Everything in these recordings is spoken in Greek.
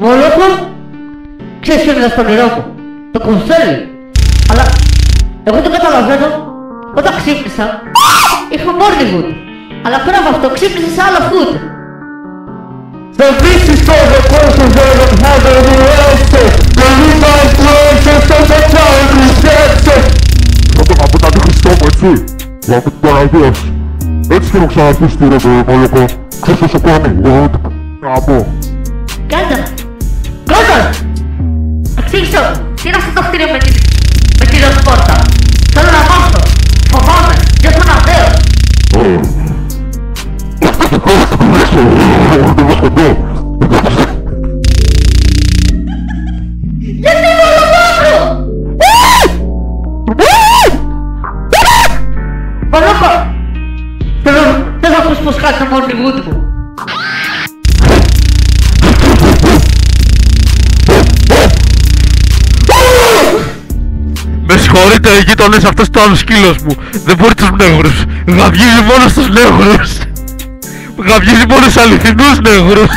Μολόκο, ξέρεις ποιο είναι στο όνειρό μου. Το κονσέρι. Αλλά εγώ δεν καταλαβαίνω. Όταν ξύπνησα, είχα Morningwood. Αλλά πέρα από αυτό ξύπνησα σε άλλο food. So this is for the persons that don't have any answer. The revive process of the time is answer. Θα το καπώ κάτι Χριστό μου, έτσι. Για την παραδείωση. Έτσι θέλω ξαναρθείς τι ρε Μολόκο. Ξέρεις πόσο κάνει, εγώ να πω. Κάτω! Κάτω! Εξήγησέ μου, τι είναι αυτό το κτίριο με τη ροσπόρτα. Θέλω να μάθω. Φοβάμαι, νιώθω να δέω. Γιατί είμαι όλο μαύρο! Μαλάκα! Δεν θα ακούς πως χάσει το Morningwood μου. Με συγχωρείτε οι γείτονες, αυτός το άλλο σκύλος μου. Δεν μπορεί τους νέγρους. Γαβγίζει μόνο στους νέγρους. Γαβγίζει μόνο στους αληθινούς νέγρους.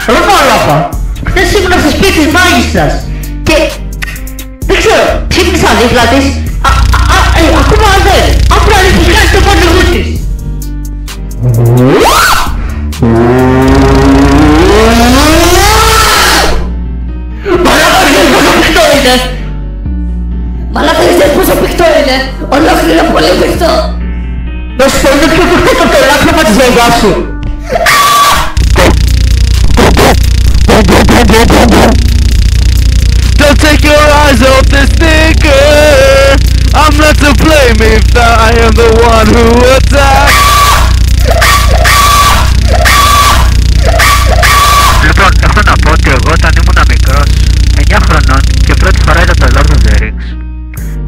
Ρε μαλάκα! Χθες ήμουνα στο σπίτι της μάγισσας και... δεν ξέρω, ξύπνησα δίπλα της. Ακόμα δεν. Άκουρα αληθινά στο Morningwood της. Μαλάκα, δεν πόσο πιχτό είναι! Μαλάκα, δεν ξέρεις πόσο πιχτό είναι! Ολόκληρο πολύ πιχτό! Να σου πω, είναι πιο πιχτό το τελάκρωμα της γιαγιάς σου! Don't take your eyes off the sticker. I'm not to blame if I am the one who attacked. Λοιπόν, έχω να πω ότι εγώ όταν ήμουν μικρός, 9 χρονών και πρώτη φορά είδα το Lord of the Rings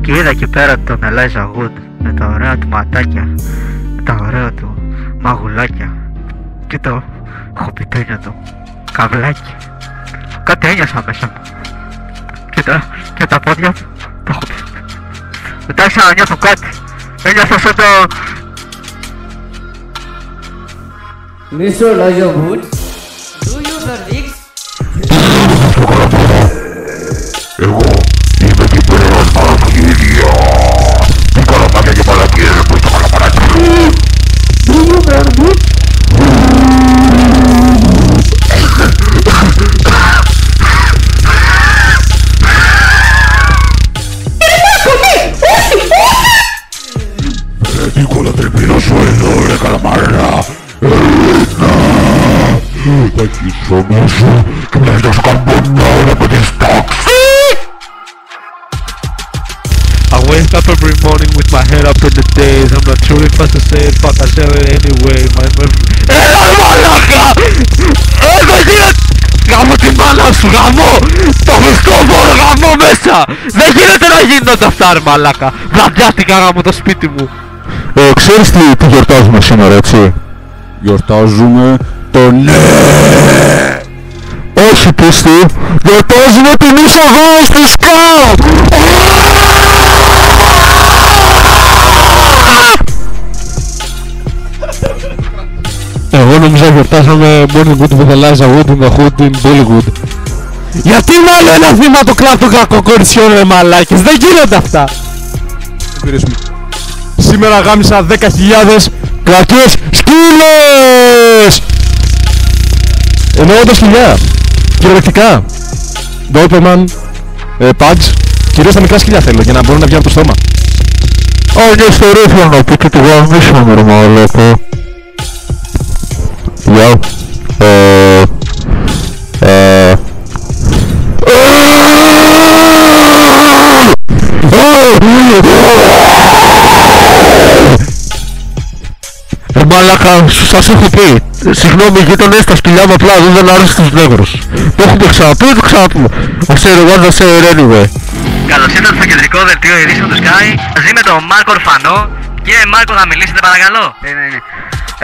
και είδα εκεί πέρα τον Elijah Wood με τα ωραία του ματάκια, με τα ωραία του μαγουλάκια και το χοπιτένιο του καβλάκι. Κάτι ένιωσα μέσα μου και τα πόδια του το χοπιτένιο. Μετά άρχισα να νιώθω κάτι, ένιωσα σαν το... Mr. Elijah Wood, do you verdict? Εγώ είμαι εκεί πέρα παραπηγίδια. Τι καλαμάκια και παλακίες ρε, που είσαι το καλαμαράκι. Do you verdict? Νίκολα, πρέπει να σου εδώ ρε καλαμάρα. Θα κύσω μέσα και να δώσω καμπονάρα με τις τάξεις. I wake up every morning with my head up in the days. I'm not sure if I should say it, but I say it anyway. My memory... Έλα μαλάκα! Έχω γίνεται! Γαμώ τη μάνα σου, γαμώ! Το Χριστόφορο γαμώ μέσα! Δεν γίνεται να γίνονται αυτά ρε μαλάκα! Βραδιάτικα γαμώ το σπίτι μου! Ξέρεις τι γιορτάζουμε σήμερα, έτσι? Γιορτάζουμε το ναι! Όχι πίστη! Γιορτάζουμε την εισαγωγή στη ΣΚΑΟ! Εγώ νόμιζα γιορτάζαμε Morningwood with Elijah Wood in the hood in Bollywood. Γιατί είναι άλλο ένα θύμα του κλάδου κακοκοριτσιών ρε μαλάκες, δεν γίνονται αυτά! Σήμερα γάμισα 10.000 κακές σκύλες! Εννοώντας σκυλιά, κυριολεκτικά. Doberman, Pugs, κυρίως τα μικρά σκυλιά θέλω για να μπορούν να βγαίνουν από το στόμα. Όχι στο ρίφωνο που και του γαμίσαμε ρε μαλάκα. Γεια. Μαλάκα, σας έχω πει. Συγγνώμη γείτονες, τα σκυλιά μου απλά δεν άρεσαν στους νέγρους. Το έχουμε ξαναπεί, το ξαναπούμε. I say the one, I say it anyway. Καλώς ήρθατε στο κεντρικό δελτίο ειδήσεων του Sky. Μαζί με τον Μάρκο Ορφανό. Κύριε Μάρκο, θα μιλήσετε παρακαλώ. Ναι.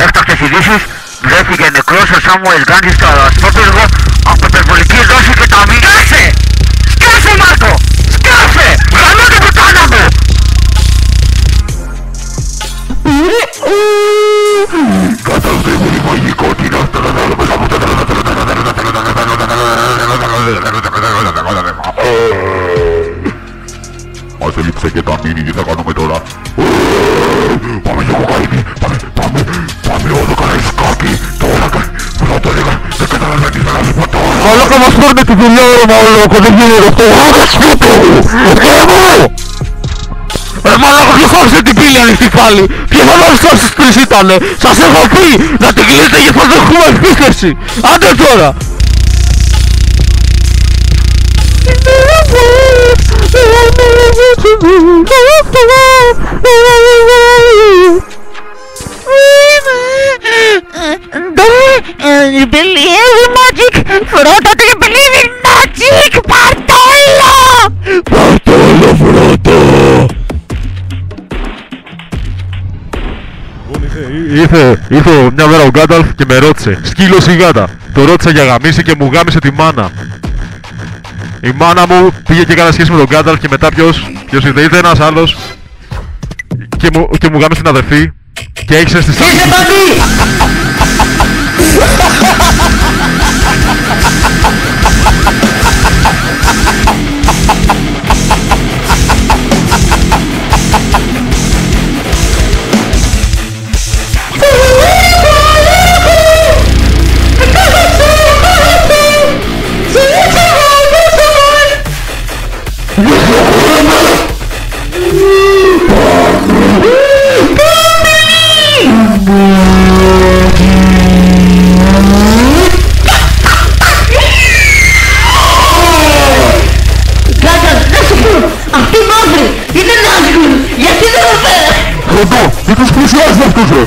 Έκτακτες ειδήσεις. Βρέθηκε νεκρός ο Σάμουελ Γκάντι στο ασφόπυργο από υπερβολική δόση και τα μη. Σκάσε! Σκάσε Μάρκο! Σκάσε! Γαμώ την πουτάνα μου! Καταδείγουν η μαγικότητα. μείνει, τι θα κάνουμε τώρα? Πάμε για κοκαίνη, πάμε όλο κανείς κάτι. Τώρα θα το έλεγα, δεν καταλαβαίνεις τι θα κάνουμε τώρα. Μαλάκα μας παίρνει τη δουλειά ρε μαλάκα, δεν γίνεται αυτό. Άρα σπίτι μου, μαλάκα ποιος άφησε την πύλη ανοιχτή πάλι? Ποιος άφησε στις 3 ήτανε? Σας έχω πει να την κλείσετε γιατί θα δεν έχουμε επίθεση. Άντε τώρα. You believe in magic? Frodo, do you believe in magic? Bartolo! Bartolo, Frodo! Ήρθε μια μέρα ο Γκάνταλφ και με ρώτησε. Σκύλος ή γάτα? Το ρώτησα για γαμίση και μου γάμισε τη μάνα. Η μάνα μου πήγε και έκανε σχέση με τον Γκάνταλφ και μετά ποιος ήρθε ένας άλλος και μου γάμισε την αδερφή και έχισε στη σάκη. Είσαι παντή! Φωτό, δεν τους πλησιάζεις αυτούς ρε!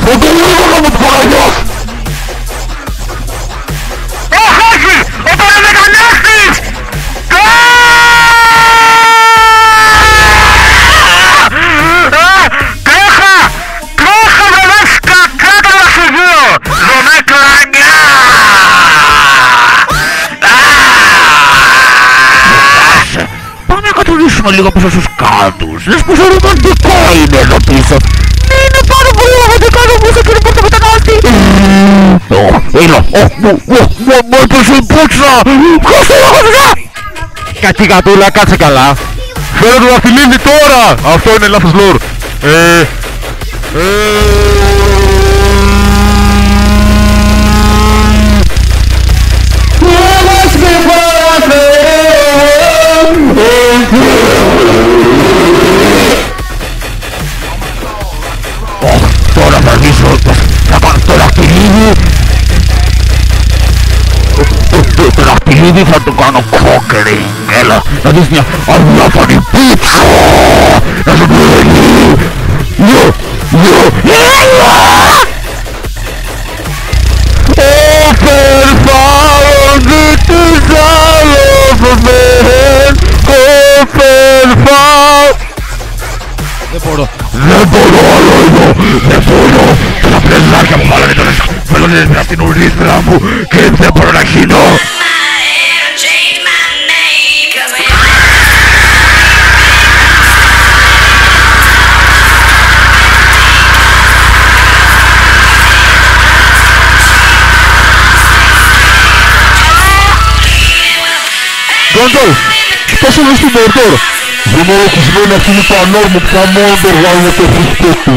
Φωτό, λίγο να μου το παραγιάς! Όχι! Όταν είναι μετανάστης! Τρέχα! Τρέχα βρελάσκα! Κράτα να σου δύο! Δονέ κλανιά! Πάμε να κατουρίσουμε λίγο πίσω στους κάτους. Δες πόσο ρομαντικό είναι εδώ πίσω. Είναι πάρα πολύ ρομαντικό εδώ πίσω κύριε πορτομετανάστη. Έλα, μου έπεσε η πούτσα. Κάτσε ρε. Κακή κατούλα, κάτσε καλά. Φέρε το δαχτυλίδι τώρα. Αυτό είναι λάθος λόρ. Τώρα θα αρχίσω, θα πάρω το δαχτυλίδι. Το δαχτυλίδι θα το κάνω κόκκρι. Έλα, να δεις μια αδιάφανη πίτσα. Να σου πληρώνει. Δεν μπορώ άλλο εδώ! Δεν μπορώ! Τα πλεζάκια μου βάλανε μέσα στην ουρήθρα μου και δεν μπορώ να χύνω! Γκάνταλφ! Πώς είναι στην Μορδόρ! Δεν έχω σημαίνει αυτή είναι το ανόρμο που θα μόνο το βγάλουμε το χρηστό του.